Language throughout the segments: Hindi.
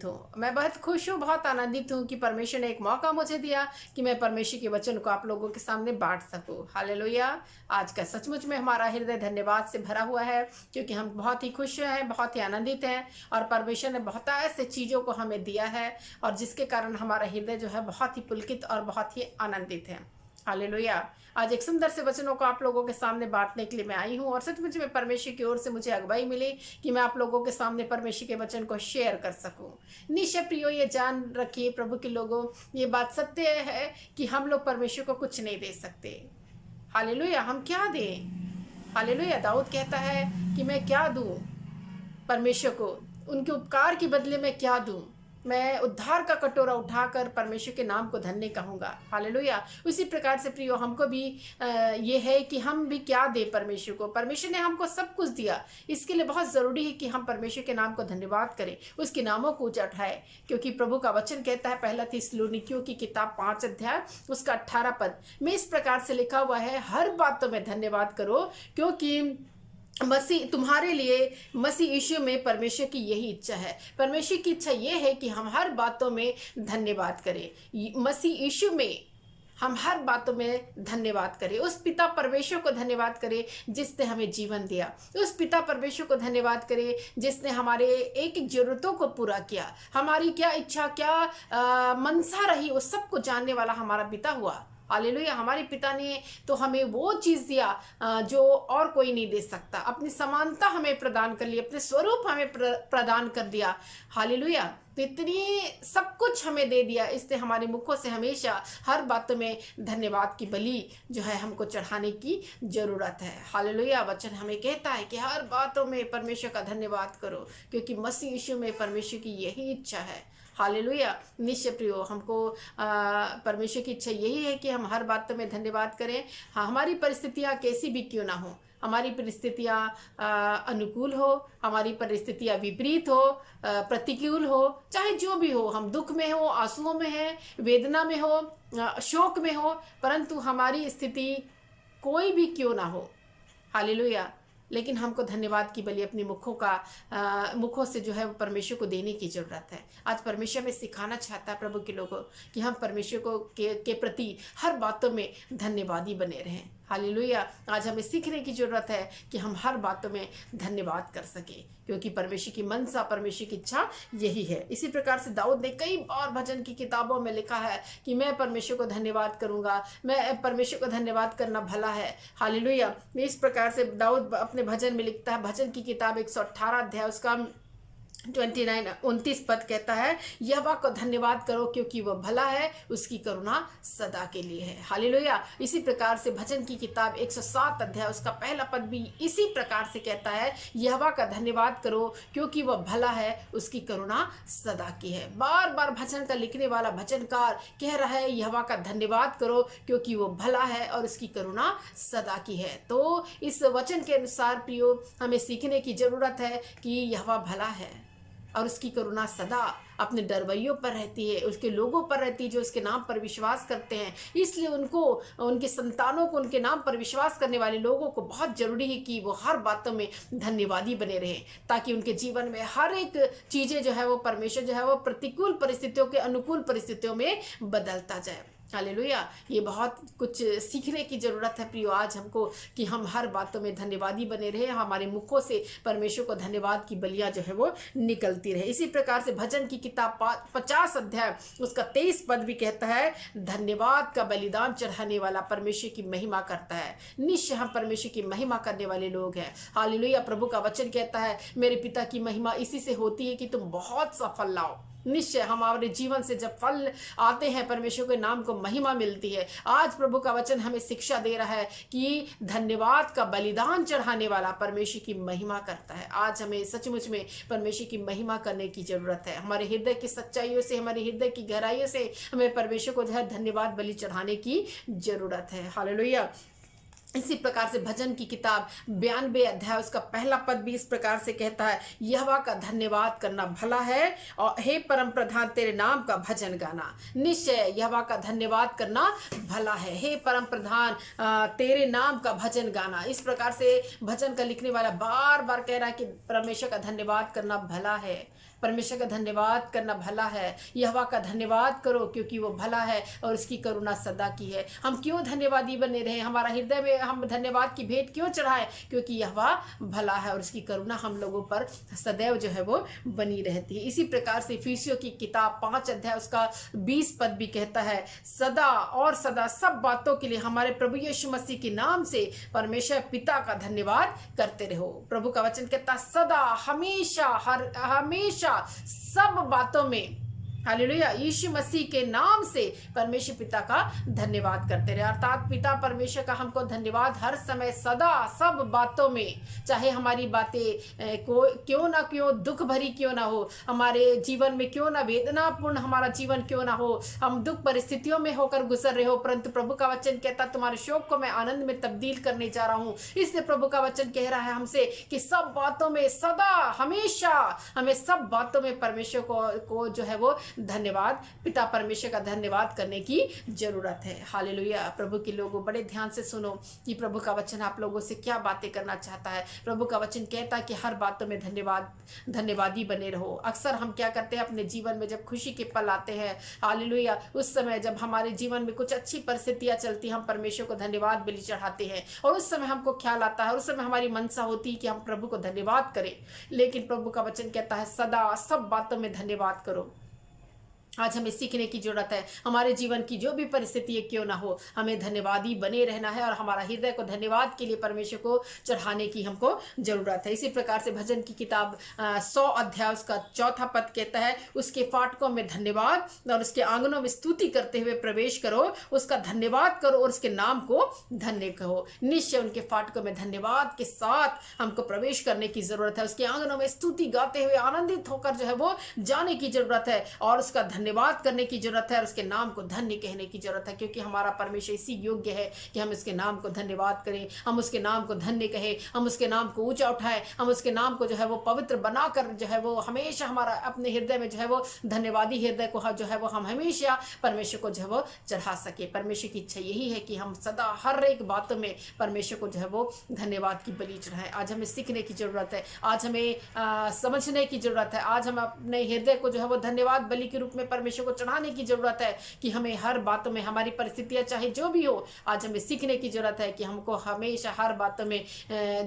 हूँ। मैं बहुत खुश हूँ, बहुत आनंदित हूँ कि परमेश्वर ने एक मौका मुझे दिया कि मैं परमेश्वर के वचन को आप लोगों के सामने बांट सकूँ। हालेलुया। आज का सचमुच में हमारा हृदय धन्यवाद से भरा हुआ है, क्योंकि हम बहुत ही खुश हैं, बहुत ही आनंदित हैं, और परमेश्वर ने बहुत ऐसे चीज़ों को हमें दिया है, और जिसके कारण हमारा हृदय जो है बहुत ही पुलकित और बहुत ही आनंदित है। हालेलुया। आज एक सुंदर से वचनों को आप लोगों के सामने बांटने के लिए मैं आई हूँ, और सचमुच में परमेश्वर की ओर से मुझे अगुवाई मिली कि मैं आप लोगों के सामने परमेश्वर के वचन को शेयर कर सकूं। निश्चय प्रियो, ये जान रखिए प्रभु के लोगों, ये बात सत्य है कि हम लोग परमेश्वर को कुछ नहीं दे सकते। हालेलुया। हम क्या दें? हालेलुया। दाऊद कहता है कि मैं क्या दूं परमेश्वर को, उनके उपकार के बदले में क्या दूं? मैं उद्धार का कटोरा उठाकर परमेश्वर के नाम को धन्य कहूँगा। हालेलुया। उसी प्रकार से प्रियो, हमको भी ये है कि हम भी क्या दें परमेश्वर को। परमेश्वर ने हमको सब कुछ दिया, इसके लिए बहुत ज़रूरी है कि हम परमेश्वर के नाम को धन्यवाद करें, उसके नामों को ऊंचा उठाएं, क्योंकि प्रभु का वचन कहता है, पहला थिस्सलुनीकियों की किताब 5 अध्याय उसका 18 पद में इस प्रकार से लिखा हुआ है, हर बातों में धन्यवाद करो, क्योंकि मसीह तुम्हारे लिए मसीह यीशु में परमेश्वर की यही इच्छा है। परमेश्वर की इच्छा यह है कि हम हर बातों में धन्यवाद करें। मसीह यीशु में हम हर बातों में धन्यवाद करें। उस पिता परमेश्वर को धन्यवाद करें जिसने हमें जीवन दिया। उस पिता परमेश्वर को धन्यवाद करें जिसने हमारे एक एक जरूरतों को पूरा किया। हमारी क्या इच्छा, क्या मनसा रही, उस सब को जानने वाला हमारा पिता हुआ। हालेलुया। हमारे पिता ने तो हमें वो चीज़ दिया जो और कोई नहीं दे सकता। अपनी समानता हमें प्रदान कर ली, अपने स्वरूप हमें प्रदान कर दिया। हालेलुया। तो इतनी सब कुछ हमें दे दिया, इसलिए हमारे मुखों से हमेशा हर बातों में धन्यवाद की बलि जो है हमको चढ़ाने की जरूरत है। हालेलुया। वचन हमें कहता है कि हर बातों में परमेश्वर का धन्यवाद करो, क्योंकि मसीह यीशु में परमेश्वर की यही इच्छा है। हालेलुया। निश्चय प्रियो, हमको परमेश्वर की इच्छा यही है कि हम हर बातों में धन्यवाद करें। हाँ, हमारी परिस्थितियाँ कैसी भी क्यों ना हो, हमारी परिस्थितियाँ अनुकूल हो, हमारी परिस्थितियाँ विपरीत हो, प्रतिकूल हो, चाहे जो भी हो, हम दुख में हो, आंसुओं में हैं, वेदना में हो, शोक में हो, परंतु हमारी स्थिति कोई भी क्यों ना हो, हालेलुया, लेकिन हमको धन्यवाद की बलि अपने मुखों से जो है वो परमेश्वर को देने की जरूरत है। आज परमेश्वर में सिखाना चाहता है प्रभु के लोगों कि हम परमेश्वर को के प्रति हर बातों में धन्यवादी बने रहें। हालेलुया। आज हमें सीखने की जरूरत है कि हम हर बातों में धन्यवाद कर सकें, क्योंकि परमेश्वर की मनसा, परमेश्वर की इच्छा यही है। इसी प्रकार से दाऊद ने कई बार भजन की किताबों में लिखा है कि मैं परमेश्वर को धन्यवाद करूंगा, मैं परमेश्वर को धन्यवाद करना भला है। हालेलुया। इस प्रकार से दाऊद अपने भजन में लिखता है, भजन की किताब 118 अध्याय उसका 29 पद कहता है, यहोवा को धन्यवाद करो क्योंकि वह भला है, उसकी करुणा सदा के लिए है। हालेलुया। इसी प्रकार से भजन की किताब 107 अध्याय उसका पहला पद भी इसी प्रकार से कहता है, यहोवा का धन्यवाद करो क्योंकि वह भला है, उसकी करुणा सदा की है। बार बार भजन का लिखने वाला भजनकार कह रहा है, यहोवा का धन्यवाद करो क्योंकि वह भला है और उसकी करुणा सदा की है। तो इस वचन के अनुसार प्रियो, हमें सीखने की जरूरत है कि यहोवा भला है और उसकी करुणा सदा अपने डरवैयों पर रहती है, उसके लोगों पर रहती है जो उसके नाम पर विश्वास करते हैं। इसलिए उनको, उनके संतानों को, उनके नाम पर विश्वास करने वाले लोगों को बहुत जरूरी है कि वो हर बातों में धन्यवादी बने रहें, ताकि उनके जीवन में हर एक चीज़ें जो है वो परमेश्वर जो है वो प्रतिकूल परिस्थितियों के अनुकूल परिस्थितियों में बदलता जाए। हालेलुया। ये बहुत कुछ सीखने की जरूरत है प्रियो आज हमको, कि हम हर बातों में धन्यवादी बने रहे, हमारे मुखों से परमेश्वर को धन्यवाद की बलियां जो है वो निकलती रहे। इसी प्रकार से भजन की किताब 50 अध्याय उसका 23 पद भी कहता है, धन्यवाद का बलिदान चढ़ाने वाला परमेश्वर की महिमा करता है। निश्चय हम परमेश्वर की महिमा करने वाले लोग हैं। हालेलुया। प्रभु का वचन कहता है, मेरे पिता की महिमा इसी से होती है कि तुम बहुत सा फल लाओ। निश्चय हमारे जीवन से जब फल आते हैं, परमेश्वर के नाम को महिमा मिलती है। आज प्रभु का वचन हमें शिक्षा दे रहा है कि धन्यवाद का बलिदान चढ़ाने वाला परमेश्वर की महिमा करता है। आज हमें सचमुच में परमेश्वर की महिमा करने की जरूरत है। हमारे हृदय की सच्चाइयों से, हमारे हृदय की गहराइयों से हमें परमेश्वर को जो है धन्यवाद बलि चढ़ाने की जरूरत है। हालेलुया। इसी प्रकार से भजन की किताब 92 अध्याय उसका पहला पद भी इस प्रकार से कहता है, यहोवा का धन्यवाद करना भला है और हे परम प्रधान तेरे नाम का भजन गाना। निश्चय यहोवा का धन्यवाद करना भला है, हे परम प्रधान तेरे नाम का भजन गाना। इस प्रकार से भजन का लिखने वाला बार बार कह रहा है कि परमेश्वर का धन्यवाद करना भला है, परमेश्वर का धन्यवाद करना भला है। यहोवा का धन्यवाद करो क्योंकि वो भला है और उसकी करुणा सदा की है। हम क्यों धन्यवादी बने रहे, हमारा हृदय में हम धन्यवाद की भेंट क्यों चढ़ाएं? क्योंकि यहोवा भला है और उसकी करुणा हम लोगों पर सदैव जो है वो बनी रहती है। इसी प्रकार से इफिसियों की किताब 5 अध्याय उसका 20 पद भी कहता है, सदा और सदा सब बातों के लिए हमारे प्रभु यीशु मसीह के नाम से परमेश्वर पिता का धन्यवाद करते रहो। प्रभु का वचन कहता सदा, हमेशा, हमेशा सब बातों में, हालेलुया, यीशु मसीह के नाम से परमेश्वर पिता का धन्यवाद करते रहे। अर्थात पिता परमेश्वर का हमको धन्यवाद हर समय, सदा, सब बातों में, चाहे हमारी बातें को क्यों ना क्यों दुख भरी क्यों ना हो, हमारे जीवन में क्यों ना वेदनापूर्ण हमारा जीवन क्यों ना हो, हम दुख परिस्थितियों में होकर गुजर रहे हो, परंतु प्रभु का वचन कहता तुम्हारे शोक को मैं आनंद में तब्दील करने जा रहा हूँ। इसलिए प्रभु का वचन कह रहा है हमसे कि सब बातों में, सदा, हमेशा, हमें सब बातों में परमेश्वर को जो है वो धन्यवाद, पिता परमेश्वर का धन्यवाद करने की जरूरत है। हालेलुया। प्रभु के लोगों बड़े ध्यान से सुनो कि प्रभु का वचन आप लोगों से क्या बातें करना चाहता है। प्रभु का वचन कहता है कि हर बातों में धन्यवादी बने रहो। अक्सर हम क्या करते हैं अपने जीवन में, जब खुशी के पल आते हैं, हालेलुया, उस समय जब हमारे जीवन में कुछ अच्छी परिस्थितियां चलती, हम परमेश्वर को धन्यवाद बलि चढ़ाते हैं और उस समय हमको ख्याल आता है, उस समय हमारी मनसा होती है कि हम प्रभु को धन्यवाद करें। लेकिन प्रभु का वचन कहता है सदा सब बातों में धन्यवाद करो। आज हमें सीखने की जरूरत है। हमारे जीवन की जो भी परिस्थिति क्यों ना हो, हमें धन्यवादी बने रहना है और हमारा हृदय को धन्यवाद के लिए परमेश्वर को चढ़ाने की हमको जरूरत है। इसी प्रकार से भजन की किताब 100 अध्याय उसका 4 पद कहता है, उसके फाटकों में धन्यवाद और उसके आंगनों में स्तुति करते हुए प्रवेश करो, उसका धन्यवाद करो और उसके नाम को धन्य कहो। निश्चय उनके फाटकों में धन्यवाद के साथ हमको प्रवेश करने की जरूरत है। उसके आंगनों में स्तुति गाते हुए आनंदित होकर जो है वो जाने की जरूरत है और उसका धन्यवाद करने की जरूरत है और उसके नाम को धन्य कहने की जरूरत है, क्योंकि हमारा परमेश्वर इसी योग्य है कि हम उसके नाम को धन्यवाद करें, हम उसके नाम को धन्य कहें, हम उसके नाम को ऊंचा उठाएं, हम उसके नाम को जो है वो पवित्र बनाकर जो है वो हमेशा हमारा अपने हृदय में जो है वो धन्यवादी हृदय को जो है वो हम हमेशा परमेश्वर को जो है वो चढ़ा सके। परमेश्वर की इच्छा यही है कि हम सदा हर एक बातों में परमेश्वर को जो है वो धन्यवाद की बलि चढ़ाएं। आज हमें सीखने की जरूरत है, आज हमें समझने की जरूरत है, आज हम अपने हृदय को जो है वो धन्यवाद बलि के रूप में परमेश्वर को चढ़ाने की जरूरत है कि हमें हर बातों में, हमारी परिस्थितियां चाहे जो भी हो, आज हमें सीखने की जरूरत है कि हमको हमेशा हर बातों में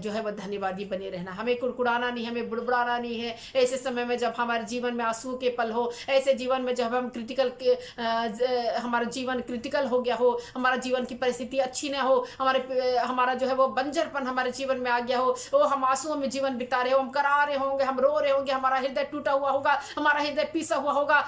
जो है वो धन्यवादी बने रहना। हमें कुड़कुड़ाना नहीं, हमें बुड़बुड़ाना नहीं है। ऐसे समय में जब हमारे जीवन में आंसू के पल हो, ऐसे जीवन में जब हम हमारा जीवन क्रिटिकल हो गया हो, हमारा जीवन की परिस्थिति अच्छी ना हो, हमारा जो है वो बंजरपन हमारे जीवन में आ गया हो, वो हम आंसुओं में जीवन बिता रहे हो, हम करा रहे होंगे, हम रो रहे होंगे, हमारा हृदय टूटा हुआ होगा, हमारा हृदय पीसा हुआ होगा।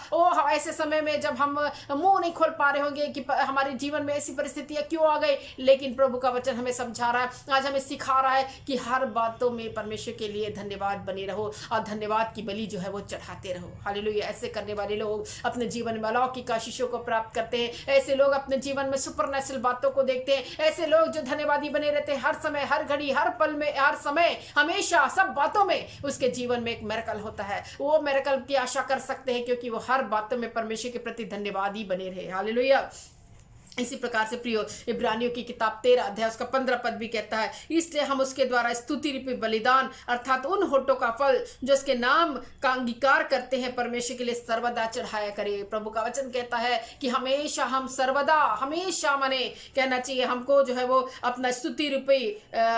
ऐसे समय में जब हम मुंह नहीं खोल पा रहे होंगे कि हमारे जीवन में ऐसी परिस्थितियां क्यों आ गई, लेकिन प्रभु का वचन हमें समझा रहा है, आज हमें सिखा रहा है कि हर बातों में परमेश्वर के लिए धन्यवाद बने रहो और धन्यवाद की बलि जो है वो चढ़ाते रहो। हालेलुया। ऐसे करने वाले लोग अपने जीवन में अलौकिक आशीषों को प्राप्त करते हैं। ऐसे लोग अपने जीवन में सुपरनेचुरल बातों को देखते हैं। ऐसे लोग जो धन्यवादी बने रहते हैं, हर समय, हर घड़ी, हर पल में, हर समय, हमेशा, सब बातों में उसके जीवन में एक मिरेकल होता है। वो मिरेकल की आशा कर सकते हैं क्योंकि वो हर बातों में परमेश्वर के प्रति धन्यवादी बने रहे। हालेलुया। इसी प्रकार से प्रियो, इब्रानियों की किताब 13 अध्याय उसका 15 पद भी कहता है, इसलिए हम उसके द्वारा स्तुति रूपी बलिदान अर्थात उन होठों का फल जो उसके नाम का अंगीकार करते हैं परमेश्वर के लिए सर्वदा चढ़ाया करें। प्रभु का वचन कहता है कि हमेशा, हम सर्वदा, हमेशा माने कहना चाहिए हमको जो है वो अपना स्तुति रूपी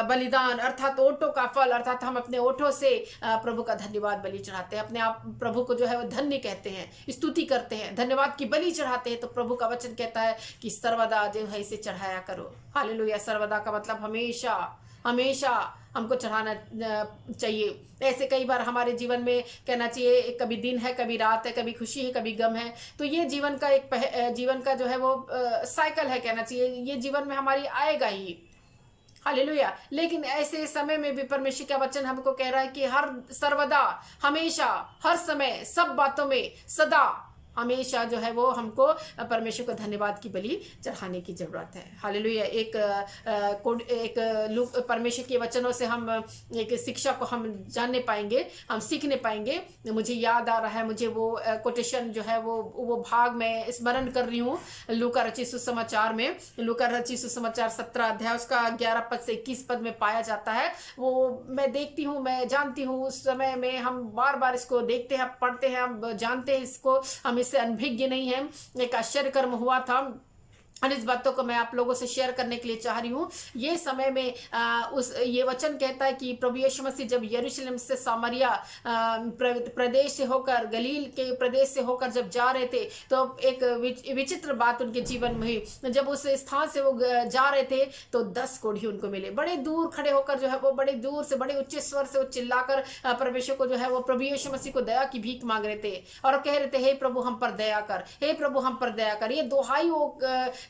बलिदान अर्थात ओठों का फल, अर्थात हम अपने ओठों से प्रभु का धन्यवाद बलि चढ़ाते हैं, अपने आप प्रभु को जो है वो धन्य कहते हैं, स्तुति करते हैं, धन्यवाद की बलि चढ़ाते हैं। तो प्रभु का वचन कहता है कि सर्वदा जो है इसे चढ़ाया करो। हालेलुया। सर्वदा का मतलब हमेशा, हमेशा हमको चढ़ाना चाहिए। ऐसे कई बार हमारे जीवन में कहना चाहिए, कभी दिन है, कभी रात है, कभी खुशी है, कभी गम है। तो ये जीवन का जीवन का जो है वो साइकिल है, कहना चाहिए ये जीवन में हमारी आएगा ही। हालेलुया। लेकिन ऐसे समय में भी परमेश्वर का वचन हमको कह रहा है कि हर सर्वदा, हमेशा, हर समय, सब बातों में, सदा हमेशा जो है वो हमको परमेश्वर को धन्यवाद की बलि चढ़ाने की जरूरत है। हालेलुया। परमेश्वर के वचनों से हम एक शिक्षा को हम जानने पाएंगे, हम सीखने पाएंगे। मुझे याद आ रहा है, मुझे वो कोटेशन जो है वो भाग में स्मरण कर रही हूँ लूका रचित सुसमाचार में। लूका रचित सुसमाचार 17 अध्याय उसका 11 पद से 21 पद में पाया जाता है। वो मैं देखती हूँ, मैं जानती हूँ, उस समय में हम बार बार इसको देखते हैं, पढ़ते हैं, हम जानते हैं इसको, हम इससे अनभिज्ञ नहीं है। एक आश्चर्य कर्म हुआ था और इस बातों को मैं आप लोगों से शेयर करने के लिए चाह रही हूँ। ये समय में ये वचन कहता है कि प्रभु यीशु मसीह जब यरूशलेम से सामरिया प्रदेश से होकर, गलील के प्रदेश से होकर जब जा रहे थे, तो एक विचित्र बात उनके जीवन में हुई। जब उस स्थान से वो जा रहे थे तो 10 कोढ़ी उनको मिले, बड़े दूर खड़े होकर जो है वो बड़े दूर से बड़े उच्च स्वर से वो चिल्लाकर परमेश्वर को जो है वो प्रभु यीशु मसीह को दया की भीख मांग रहे थे और कह रहे थे, हे प्रभु हम पर दया कर, हे प्रभु हम पर दया कर। ये दोहाई वो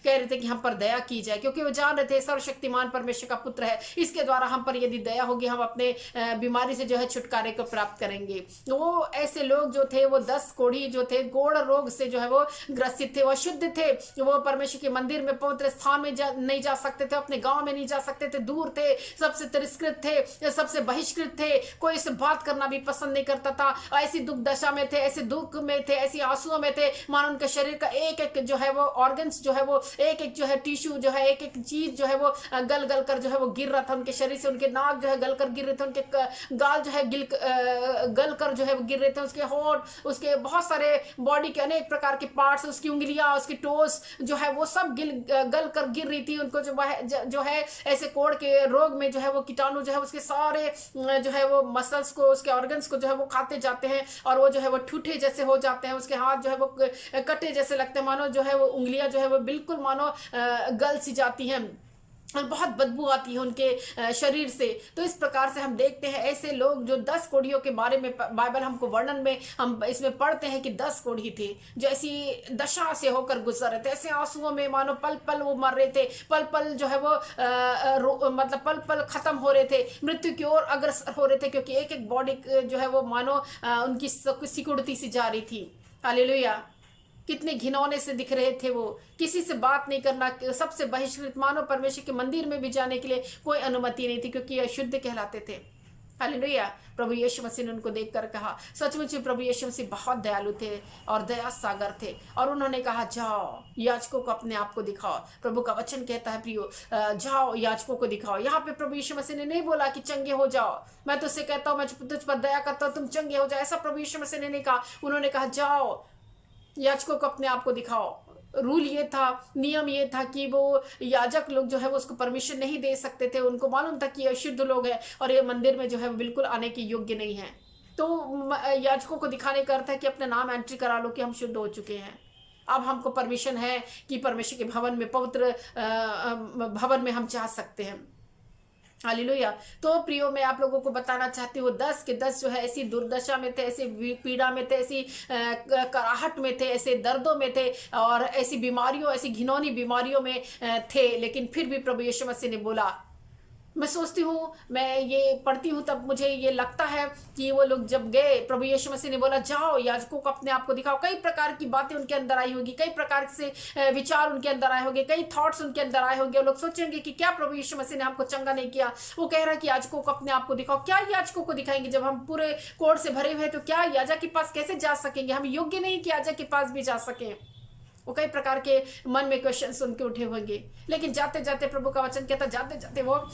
कह रहे थे कि हम पर दया की जाए, क्योंकि वो जान रहे थे सर्वशक्तिमान परमेश्वर का पुत्र है, इसके द्वारा हम पर यदि दया होगी हम अपने बीमारी से जो है छुटकारे को प्राप्त करेंगे। वो ऐसे लोग जो थे वो 10 कोढ़ी जो थे गोड़ रोग से जो है वो ग्रसित थे, वो शुद्ध थे, वो परमेश्वर के मंदिर में पवित्र स्थान में नहीं जा सकते थे, अपने गांव में नहीं जा सकते थे, दूर थे, सबसे तिरस्कृत थे, सबसे बहिष्कृत थे, कोई इससे बात करना भी पसंद नहीं करता था। ऐसी दुख दशा में थे, ऐसे दुख में थे, ऐसी आंसुओं में थे, मानो उनके शरीर का एक एक जो है वो ऑर्गन्स जो है वो एक एक जो है टिश्यू जो है एक एक चीज जो है वो गल गल कर जो है वो गिर रहा था उनके शरीर से। उनके नाक जो है गल कर गिर रहे थे, उनके गाल जो है गल कर जो है वो गिर रहे थे, उसके होंठ, उसके बहुत सारे बॉडी के अनेक प्रकार के पार्ट्स, उसकी उंगलियां, उसकी टोस जो है वो सब गल कर गिर रही थी। उनको जो है ऐसे कोढ़ के रोग में जो है वो कीटाणु जो है उसके सारे जो है वो मसल्स को, उसके ऑर्गन्स को जो है वो खाते जाते हैं और वो जो है वो ठूठे जैसे हो जाते हैं, उसके हाथ जो है वो कटे जैसे लगते हैं, मानो जो है वो उंगलियां जो है वो बिल्कुल मानो गल सी जाती हैं और बहुत बदबू आती है उनके शरीर से। तो इस प्रकार से हम देखते हैं ऐसे लोग जो 10 कोढ़ियों के बारे में बाइबल हमको वर्णन में हम इसमें पढ़ते हैं कि 10 कोढ़ी थे जो ऐसी दशा से होकर गुजर रहे थे, ऐसे आंसुओं में मानो पल पल वो मर रहे थे, पल पल जो है वो मतलब पल पल खत्म हो रहे थे, मृत्यु की ओर अग्रसर हो रहे थे, क्योंकि एक एक बॉडी जो है वो मानो उनकी सिकुड़ती सी जा रही थी। हालेलुया। कितने घिनौने से दिख रहे थे वो, किसी से बात नहीं करना, सबसे बहिष्कृत, मानो परमेश्वर के मंदिर में भी जाने के लिए कोई अनुमति नहीं थी, क्योंकि अशुद्ध कहलाते थे। हालेलुया। प्रभु यीशु मसीह ने उनको देखकर कहा, सचमुच प्रभु यीशु मसीह बहुत दयालु थे और दया सागर थे, और उन्होंने कहा जाओ याजकों को अपने आप को दिखाओ। प्रभु का वचन कहता है प्रियो, जाओ याजकों को दिखाओ। यहाँ पे प्रभु यीशु मसीह ने नहीं बोला कि चंगे हो जाओ, मैं तुझसे कहता हूँ, मैं तुझ पर दया करता हूँ, तुम चंगे हो जाओ, ऐसा प्रभु यीशु मसीह ने नहीं कहा। उन्होंने कहा जाओ याजकों को अपने आप को दिखाओ। रूल ये था, नियम ये था कि वो याजक लोग जो है वो उसको परमिशन नहीं दे सकते थे, उनको मालूम था कि ये अशुद्ध लोग हैं और ये मंदिर में जो है बिल्कुल आने के योग्य नहीं है। तो याजकों को दिखाने का अर्थ है कि अपना नाम एंट्री करा लो कि हम शुद्ध हो चुके हैं, अब हमको परमिशन है कि परमेश्वर के भवन में, पवित्र भवन में हम जा सकते हैं। हालेलुया। तो प्रियो मैं आप लोगों को बताना चाहती हूँ 10 के 10 जो है ऐसी दुर्दशा में थे, ऐसी पीड़ा में थे, ऐसी कराहट में थे, ऐसे दर्दों में थे और ऐसी बीमारियों, ऐसी घिनौनी बीमारियों में थे, लेकिन फिर भी प्रभु यीशु मसीह ने बोला। मैं सोचती हूँ, मैं ये पढ़ती हूँ तब मुझे ये लगता है कि वो लोग जब गए, प्रभु यीशु मसीह ने बोला जाओ याजकों को अपने आप को दिखाओ। कई प्रकार की बातें उनके अंदर आई होगी, कई प्रकार से विचार उनके अंदर आए होंगे, कई थॉट्स उनके अंदर आए होंगे। वो लोग सोचेंगे कि क्या प्रभु यीशु मसीह ने हमको चंगा नहीं किया। वो कह रहा है कि याजकों को अपने आप को दिखाओ। क्या याजकों को दिखाएंगे जब हम पूरे कोढ़ से भरे हुए हैं? तो क्या याजक के पास कैसे जा सकेंगे? हम योग्य नहीं कि याजक के पास भी जा सकें। वो कई प्रकार के मन में क्वेश्चन उनके उठे होंगे, लेकिन जाते जाते प्रभु का वचन कहता, जाते जाते वो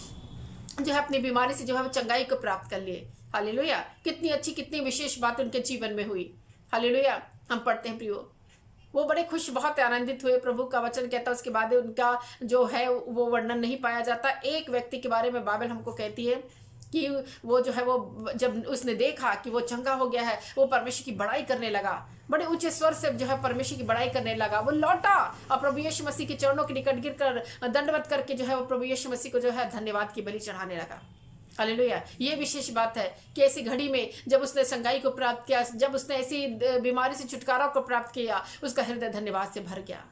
जो है अपनी बीमारी से जो है वो चंगाई को प्राप्त कर लिए। हालेलुया। कितनी अच्छी, कितनी विशेष बात उनके जीवन में हुई। हालेलुया। हम पढ़ते हैं प्रियो, वो बड़े खुश, बहुत आनंदित हुए। प्रभु का वचन कहता है उसके बाद उनका जो है वो वर्णन नहीं पाया जाता। एक व्यक्ति के बारे में बाइबल हमको कहती है कि वो जो है वो जब उसने देखा कि वो चंगा हो गया है, वो परमेश्वर की बड़ाई करने लगा, बड़े ऊंचे स्वर से जो है परमेश्वर की बड़ाई करने लगा। वो लौटा और प्रभु यीशु मसीह के चरणों के निकट गिरकर दंडवत करके जो है वो प्रभु यीशु मसीह को जो है धन्यवाद की बलि चढ़ाने लगा। हालेलुया। ये विशेष बात है कि ऐसी घड़ी में जब उसने संगाई को प्राप्त किया, जब उसने ऐसी बीमारी से छुटकारा को प्राप्त किया, उसका हृदय धन्यवाद से भर गया।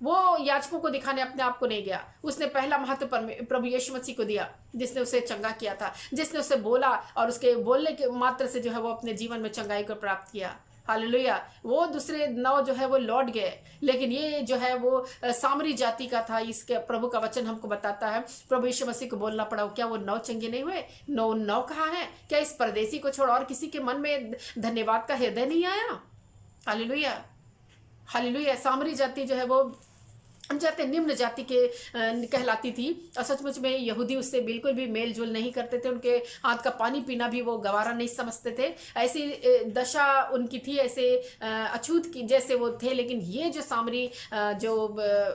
वो याजकों को दिखाने अपने आप को नहीं गया, उसने पहला महत्व प्रभु यीशु मसीह को दिया, जिसने उसे चंगा किया था, जिसने उसे बोला और उसके बोलने के मात्र से जो है वो अपने जीवन में चंगाई को प्राप्त किया। हालेलुया। वो दूसरे 9 जो है वो लौट गए, लेकिन ये जो है वो सामरी जाति का था। इसके प्रभु का वचन हमको बताता है, प्रभु यीशु मसीह को बोलना पड़ा, क्या वो 9 चंगे नहीं हुए? 9 कहाँ हैं? क्या इस परदेसी को छोड़ और किसी के मन में धन्यवाद का हृदय नहीं आया? Hallelujah, hallelujah. सामरी जाति जो है वो जाते निम्न जाति के कहलाती थी, और सचमुच में यहूदी उससे बिल्कुल भी मेल जोल नहीं करते थे। उनके हाथ का पानी पीना भी वो गवारा नहीं समझते थे। ऐसी दशा उनकी थी, ऐसे अछूत की जैसे वो थे। लेकिन ये जो सामरी जो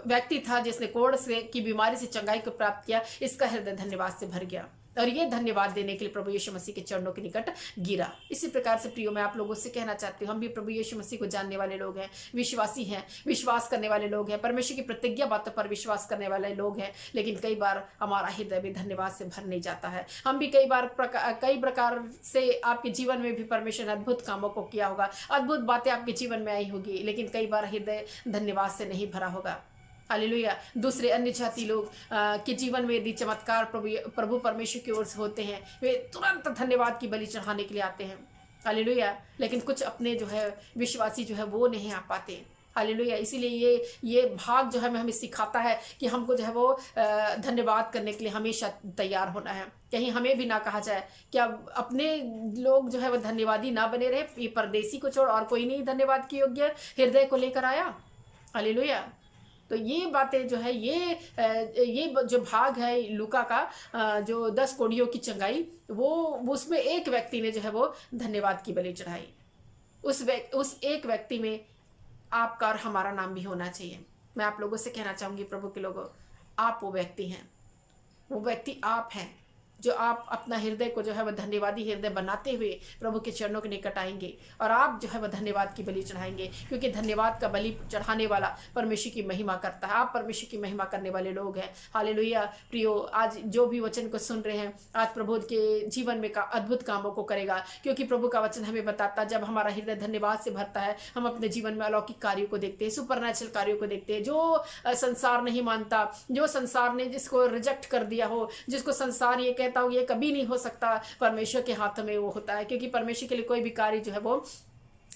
व्यक्ति था जिसने कोढ़ से की बीमारी से चंगाई को प्राप्त किया, इसका हृदय धन्यवाद से भर गया और ये धन्यवाद देने के लिए प्रभु यीशु मसीह के चरणों के निकट गिरा। इसी प्रकार से प्रियो, मैं आप लोगों से कहना चाहती हूँ, हम भी प्रभु यीशु मसीह को जानने वाले लोग हैं, विश्वासी हैं, विश्वास करने वाले लोग हैं, परमेश्वर की प्रतिज्ञा बातों पर विश्वास करने वाले लोग हैं। लेकिन कई बार हमारा हृदय भी धन्यवाद से भर नहीं जाता है। हम भी कई प्रकार से आपके जीवन में भी परमेश्वर ने अद्भुत कामों को किया होगा, अद्भुत बातें आपके जीवन में आई होगी, लेकिन कई बार हृदय धन्यवाद से नहीं भरा होगा। हालेलुया। दूसरे अन्य जाति लोग के जीवन में यदि चमत्कार प्रभु परमेश्वर की ओर से होते हैं, वे तुरंत धन्यवाद की बलि चढ़ाने के लिए आते हैं। हालेलुया। लेकिन कुछ अपने जो है विश्वासी जो है वो नहीं आ पाते। हालेलुया। इसीलिए ये भाग जो है हमें सिखाता है कि हमको जो है वो धन्यवाद करने के लिए हमेशा तैयार होना है। कहीं हमें भी ना कहा जाए क्या अपने लोग जो है वो धन्यवादी ना बने रहे, ये परदेसी को छोड़ और कोई नहीं धन्यवाद के योग्य हृदय को लेकर आया। हालेलुया। तो ये बातें जो है ये जो भाग है लूका का, जो 10 कोढ़ियों की चंगाई, वो उसमें एक व्यक्ति ने जो है वो धन्यवाद की बलि चढ़ाई। उस एक व्यक्ति में आपका और हमारा नाम भी होना चाहिए। मैं आप लोगों से कहना चाहूंगी, प्रभु के लोगों, आप वो व्यक्ति हैं, वो व्यक्ति आप हैं जो आप अपना हृदय को जो है वह धन्यवादी हृदय बनाते हुए प्रभु के चरणों के निकट आएंगे और आप जो है वह धन्यवाद की बलि चढ़ाएंगे, क्योंकि धन्यवाद का बलि चढ़ाने वाला परमेश्वर की महिमा करता है। आप परमेश्वर की महिमा करने वाले लोग हैं। हालेलुया। प्रियो, आज जो भी वचन को सुन रहे हैं, आज प्रभु के जीवन में अद्भुत कामों को करेगा, क्योंकि प्रभु का वचन हमें बताता है जब हमारा हृदय धन्यवाद से भरता है, हम अपने जीवन में अलौकिक कार्यों को देखते हैं, सुपरनैचुरल कार्यों को देखते हैं। जो संसार नहीं मानता, जो संसार ने जिसको रिजेक्ट कर दिया हो, जिसको संसार ये कहता हो ये कभी नहीं हो सकता, परमेश्वर के हाथ में वो होता है, क्योंकि परमेश्वर के लिए कोई भी कार्य जो है वो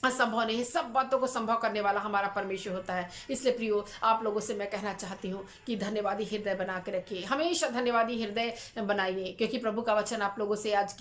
असंभव नहीं है। सब बातों को संभव करने वाला हमारा परमेश्वर होता है। इसलिए प्रियो, आप लोगों से मैं कहना चाहती हूँ कि धन्यवादी हृदय बना के रखिए, हमेशा धन्यवादी हृदय बनाइए, क्योंकि प्रभु का वचन आप लोगों से आज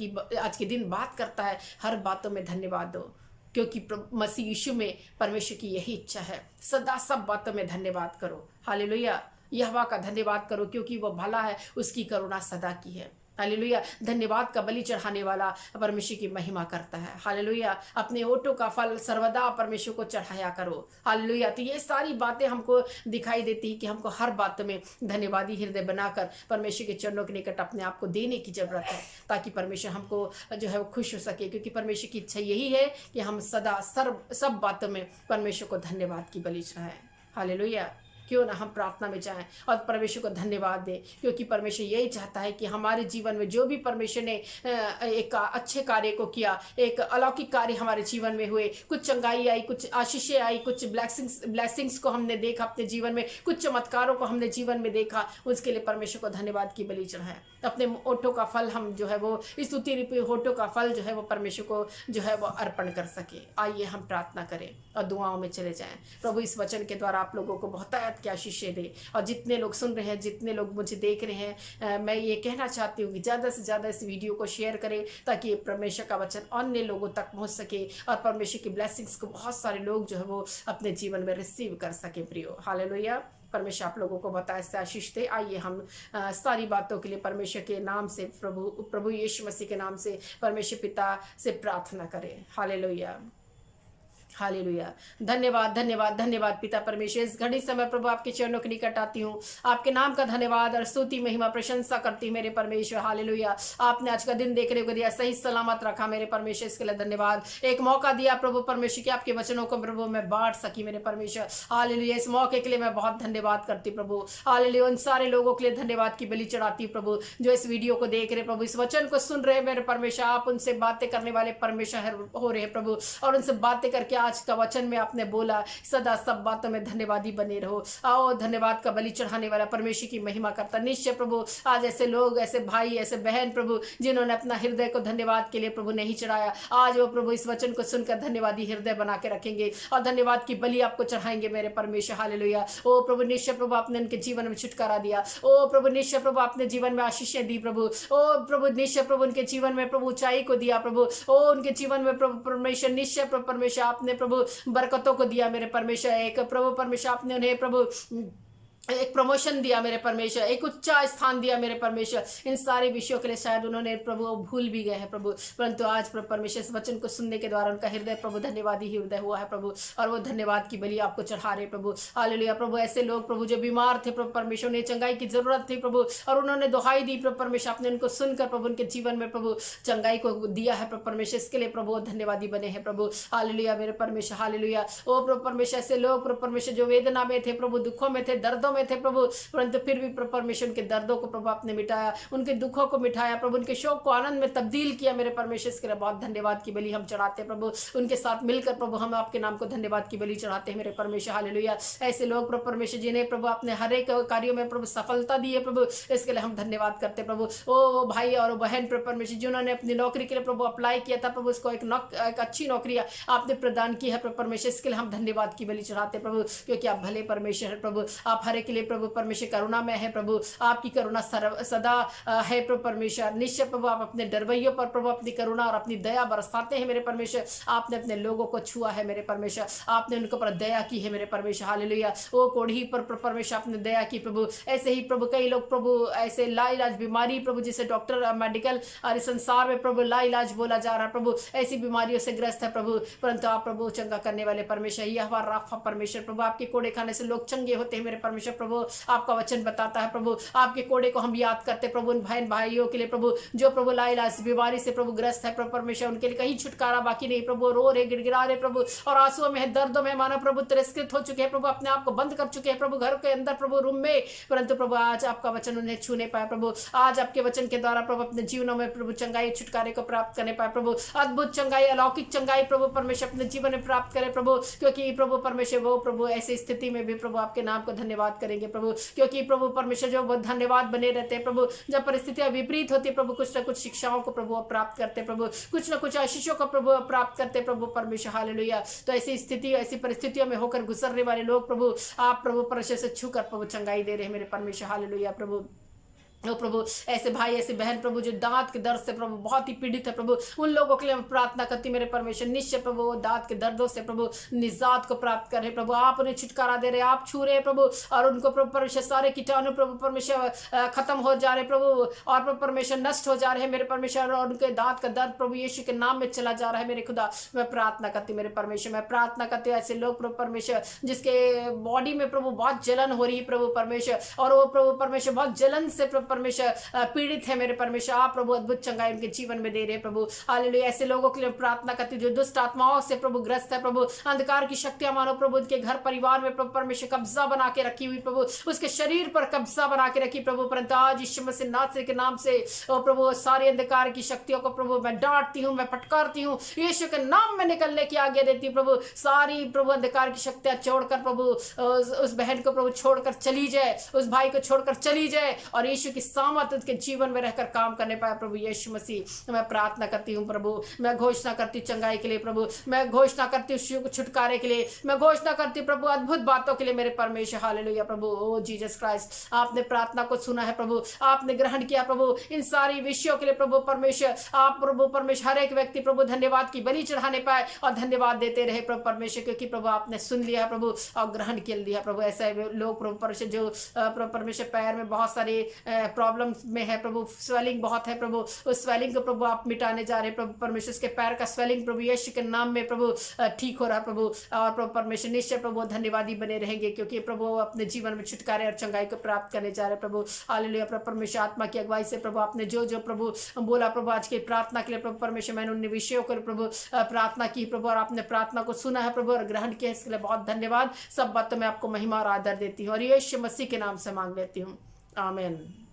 के दिन बात करता है। हर बातों में धन्यवाद दो, क्योंकि मसीह यीशु में परमेश्वर की यही इच्छा है। सदा सब बातों में धन्यवाद करो। हालेलुया। यहोवा का धन्यवाद करो, क्योंकि वो भला है, उसकी करुणा सदा की है। हालेलुया। धन्यवाद का बलि चढ़ाने वाला परमेश्वर की महिमा करता है। हालेलुया। अपने होठों का फल सर्वदा परमेश्वर को चढ़ाया करो। हालेलुया। तो ये सारी बातें हमको दिखाई देती है कि हमको हर बात में धन्यवादी हृदय बनाकर परमेश्वर के चरणों के निकट अपने आप को देने की जरूरत है, ताकि परमेश्वर हमको जो है वो खुश हो सके, क्योंकि परमेश्वर की इच्छा यही है कि हम सदा सब बातों में परमेश्वर को धन्यवाद की बलि चढ़ाएं। हालेलुया। क्यों ना हम प्रार्थना में जाएं और परमेश्वर को धन्यवाद दें, क्योंकि परमेश्वर यही चाहता है कि हमारे जीवन में जो भी परमेश्वर ने एक अच्छे कार्य को किया, एक अलौकिक कार्य हमारे जीवन में हुए, कुछ चंगाई आई, कुछ आशीषें आई, कुछ ब्लेसिंग्स को हमने देखा अपने जीवन में, कुछ चमत्कारों को हमने जीवन में देखा, उसके लिए परमेश्वर को धन्यवाद की बलि चढ़ाएं। अपने होठों का फल हम जो है वो स्तुति रूपी होठों का फल जो है वो परमेश्वर को जो है वो अर्पण कर सके। आइए हम प्रार्थना करें और दुआओं में चले जाएं। प्रभु इस वचन के द्वारा आप लोगों को बहुत की आशीषें दे, और जितने लोग सुन रहे हैं, जितने लोग मुझे देख रहे हैं, मैं ये कहना चाहती हूँ कि ज़्यादा से ज़्यादा इस वीडियो को शेयर करें, ताकि परमेश्वर का वचन अन्य लोगों तक पहुँच सके और परमेश्वर की ब्लेसिंग्स को बहुत सारे लोग जो है वो अपने जीवन में रिसीव कर सके। प्रियो, हालेलुया। परमेश्वर आप लोगों को बताए से आशीष दे। आइए हम सारी बातों के लिए परमेश्वर के नाम से, प्रभु यीशु मसीह के नाम से परमेश्वर पिता से प्रार्थना करें। Hallelujah, hallelujah. धन्यवाद, धन्यवाद, धन्यवाद पिता परमेश्वर। इस घड़ी समय प्रभु आपके चरणों के निकट आती हूँ, आपके नाम का धन्यवाद और स्तुति महिमा प्रशंसा करती हूँ मेरे परमेश्वर। हालेलुया। आपने आज का दिन देखने को दिया, सही सलामत रखा मेरे परमेश्वर, इसके लिए धन्यवाद। एक मौका दिया प्रभु परमेश्वर कि आपके वचनों को प्रभु मैं बांट सकी मेरे परमेश्वर। हालेलुया। इस मौके के लिए मैं बहुत धन्यवाद करती हूँ प्रभु। हालेलुया। उन सारे लोगों के लिए धन्यवाद की बलि चढ़ाती हूँ प्रभु, जो इस वीडियो को देख रहे प्रभु, इस वचन को सुन रहे मेरे परमेश्वर। आप उनसे बातें करने वाले परमेश्वर हो रहे हैं प्रभु, और उनसे बातें करके आज का वचन में आपने बोला, सदा सब बातों में धन्यवादी बने रहो। आओ धन्यवाद का बलि चढ़ाने वाला परमेश्वर की महिमा करता। निश्चय प्रभु आज ऐसे लोग, ऐसे भाई, ऐसे बहन प्रभु जिन्होंने अपना हृदय को धन्यवाद के लिए प्रभु नहीं चढ़ाया, आज वो प्रभु इस वचन को सुनकर धन्यवादी हृदय बना के रखेंगे और धन्यवाद की बलि आपको चढ़ाएंगे मेरे परमेश्वर। हालेलुया। ओ प्रभु निश्चय प्रभु आपने उनके जीवन में छुटकारा दिया। ओ प्रभु निश्चय प्रभु आपने जीवन में आशीषें दी प्रभु। ओ प्रभु निश्चय प्रभु उनके जीवन में प्रभु ऊंचाई को दिया प्रभु। ओ उनके जीवन में प्रभु परमेश्वर निश्चय प्रभु परमेश्वर आपने प्रभु बरकतों को दिया मेरे परमेश्वर। एक प्रभु परमेश्वर आपने उन्हें प्रभु एक प्रमोशन दिया मेरे परमेश्वर, एक उच्चा स्थान दिया मेरे परमेश्वर। इन सारे विषयों के लिए शायद उन्होंने प्रभु भूल भी गए हैं प्रभु, परंतु आज प्रभु परमेश्वर इस वचन को सुनने के द्वारा उनका हृदय प्रभु धन्यवादी ही हृदय हुआ है प्रभु, और वो धन्यवाद की बलि आपको चढ़ा रहे प्रभु। हालेलुया प्रभु। ऐसे लोग प्रभु जो बीमार थे प्रभु परमेश्वर, उन्हें चंगाई की जरूरत थी प्रभु, और उन्होंने दुहाई दी प्रभु परमेश्वर, आपने उनको सुनकर प्रभु उनके जीवन में प्रभु चंगाई को दिया है प्रभु परमेश्वर। इसके लिए प्रभु धन्यवादी बने हैं प्रभु। हालेलुया मेरे परमेश्वर। हालेलुया। ओ प्रभु परमेश्वर ऐसे लोग प्रभु परमेश्वर जो वेदना में थे प्रभु, दुखों में थे, दर्दों में थे प्रभु, परंतु फिर भी प्रभु परमेश्वर उनके दर्दों को प्रभु आपने मिटाया, उनके दुखों को मिटाया प्रभु, उनके शोक को आनंद में तब्दील किया मेरे परमेश्वर। इसके लिए बहुत धन्यवाद की बलि हम चढ़ाते हैं प्रभु। उनके साथ मिलकर प्रभु हम आपके नाम को धन्यवाद की बलि चढ़ाते हैं मेरे परमेश्वर। हालेलुया। ऐसे लोग प्रभु परमेश्वर जिन्हें प्रभु आपने हर एक कार्यों में प्रभु सफलता दी है प्रभु, इसके लिए हम धन्यवाद करते हैं प्रभु। ओ भाई और बहन प्रभु परमेश्वर जिन्होंने अपनी नौकरी के लिए प्रभु अप्लाई किया था प्रभु, उसको एक अच्छी नौकरी आपने प्रदान की है प्रभु परमेश्वर, इसके लिए हम धन्यवाद की बलि चढ़ाते प्रभु, क्योंकि आप भले परमेश्वर है प्रभु। आप हर एक के लिए प्रभु परमेश्वर करुणा में है प्रभु, आपकी करुणा सदा है प्रभु परमेश्वर। निश्चय प्रभु आप अपने डरवैयों पर प्रभु अपनी करुणा और अपनी दया बरसाते हैं मेरे परमेश्वर। आपने अपने लोगों को छुआ है मेरे परमेश्वर, आपने उनके ऊपर दया की है मेरे परमेश्वर। हालेलुया। ओ कोढ़ी पर परमेश्वर आपने दया की प्रभु। ऐसे ही प्रभु कई लोग प्रभु ऐसे लाइलाज बीमारी प्रभु, जिसे डॉक्टर मेडिकल और इस संसार में प्रभु लाइलाज बोला जा रहा है प्रभु, ऐसी बीमारियों से ग्रस्त है प्रभु, परंतु आप प्रभु चंगा करने वाले परमेश्वर। यह हमारा राफा परमेश्वर प्रभु, आपके कोड़े खाने से लोग चंगे होते हैं मेरे परमेश्वर प्रभु। आपका वचन बताता है प्रभु, आपके कोड़े को हम याद करते प्रभु। उन बहन भाइयों के लिए प्रभु जो प्रभु लाइलाज बीमारी से प्रभु ग्रस्त है प्रभु परमेश्वर, उनके लिए कहीं छुटकारा बाकी नहीं प्रभु। रो रहे, गिड़गिड़ा रहे प्रभु, और आंसुओं में है, दर्दों में मानो प्रभु तिरस्कृत हो चुके हैं प्रभु, अपने आप को बंद कर चुके हैं प्रभु घर के अंदर प्रभु रूम में, परंतु प्रभु आज आपका वचन उन्हें छूने पाए प्रभु। आज आपके वचन के द्वारा प्रभु अपने जीवनों में प्रभु चंगाई छुटकारे को प्राप्त करने पाए प्रभु। अद्भुत चंगाई, अलौकिक चंगाई प्रभु परमेश्वर अपने जीवन में प्राप्त करे प्रभु, क्योंकि प्रभु परमेश्वर वो प्रभु ऐसी स्थिति में भी प्रभु आपके नाम को धन्यवाद करेंगे प्रभु, क्योंकि प्रभु परमेश्वर जो धन्यवाद बने रहते हैं प्रभु। जब परिस्थितियां विपरीत होती है प्रभु, कुछ न कुछ शिक्षाओं को प्रभु प्राप्त करते प्रभु, कुछ न कुछ आशीषों को प्रभु प्राप्त करते प्रभु परमेश्वर। हालेलुया। तो ऐसी स्थिति, ऐसी परिस्थितियों में होकर गुजरने वाले लोग प्रभु, आप प्रभु परमेश्वर से छूकर प्रभु चंगाई दे रहे हैं मेरे परमेश्वर। हालेलुया प्रभु। ओ प्रभु ऐसे भाई ऐसे बहन प्रभु जो दांत के दर्द से प्रभु बहुत ही पीड़ित है प्रभु, उन लोगों के लिए प्रार्थना करती मेरे परमेश्वर। निश्चय प्रभु वो दांत के दर्दों से प्रभु निजात को प्राप्त कर रहे प्रभु, आप उन्हें छुटकारा दे रहे, आप छू रहे प्रभु, और उनको प्रभु परमेश्वर सारे कीटाणु प्रभु परमेश्वर खत्म हो जा रहे प्रभु, और प्रभु परमेश्वर नष्ट हो जा रहे हैं मेरे परमेश्वर, और उनके दांत का दर्द प्रभु यीशु के नाम में चला जा रहा है मेरे खुदा। मैं प्रार्थना करती मेरे परमेश्वर, मैं प्रार्थना करती हूँ ऐसे लोग प्रभु परमेश्वर जिसके बॉडी में प्रभु बहुत जलन हो रही है प्रभु परमेश्वर, और वो प्रभु परमेश्वर बहुत जलन से प्रभु परमेश्वर पीड़ित है मेरे परमेश्वर। आप प्रभु अद्भुत चंगाई उनके जीवन में दे रहे प्रभु। हालेलुया। ऐसे लोगों के लिए प्रार्थना करती जो दुष्ट आत्माओं से प्रभु ग्रस्त है प्रभु, अंधकार की शक्तियां मानो प्रभु उनके घर परिवार में प्रभु परमेश्वर कब्जा बना के रखी हुई प्रभु, उसके शरीर पर कब्जा बना के रखी प्रभु, परंतु आज यीशु मसीह नासरी के नाम से प्रभु सारी अंधकार की शक्तियों को प्रभु मैं डांटती हूँ, मैं फटकारती हूँ, यीशु के नाम में निकलने की आज्ञा देती हूँ प्रभु। सारी प्रभु अंधकार की शक्तियां छोड़कर प्रभु उस बहन को प्रभु छोड़कर चली जाए, उस भाई को छोड़कर चली जाए, और यीशु की सामर्थ उसके जीवन में रहकर काम करने पाए प्रभु यीशु मसीह। मैं प्रार्थना करती हूँ प्रभु, मैं घोषणा करती हूँ चंगाई के लिए प्रभु, मैं घोषणा करती हूँ छुटकारे के लिए, मैं घोषणा करती हूँ प्रभु अद्भुत बातों के लिए मेरे परमेश्वर। हालेलुया प्रभु। ओ जीसस क्राइस्ट, आपने प्रार्थना को सुना है प्रभु, आपने ग्रहण किया प्रभु इन सारी विषयों के लिए प्रभु परमेश्वर। आप प्रभु परमेश्वर हर एक व्यक्ति प्रभु धन्यवाद की बलि चढ़ाने पाए और धन्यवाद देते रहे प्रभु परमेश्वर, क्योंकि प्रभु आपने सुन लिया प्रभु और ग्रहण कर लिया प्रभु। ऐसे लोग प्रभु परमेश्वर जो प्रभु परमेश्वर पैर में बहुत सारे प्रॉब्लम में है प्रभु, स्वेलिंग बहुत है प्रभु, उस स्वेलिंग को प्रभु आप मिटाने जा रहे प्रभु परमेश्वर। उसके पैर का स्वेलिंग प्रभु यीशु के नाम में प्रभु ठीक हो रहा प्रभु, और प्रभु परमेश्वर निश्चय प्रभु धन्यवादी बने रहेंगे, क्योंकि प्रभु अपने जीवन में छुटकारे और चंगाई को प्राप्त करने जा रहे प्रभु। हालेलुया प्रभु परमेश्वर। आत्मा की अगुवाई से प्रभु आपने जो जो प्रभु बोला प्रभु आज की प्रार्थना के लिए प्रभु परमेश्वर, मैंने उन विषयों को प्रभु प्रार्थना की प्रभु, और आपने प्रार्थना को सुना है प्रभु और ग्रहण किया, इसके लिए बहुत धन्यवाद। सब बातों में आपको महिमा और आदर देती हूँ और यीशु मसीह के नाम से मांग लेती हूँ, आमीन।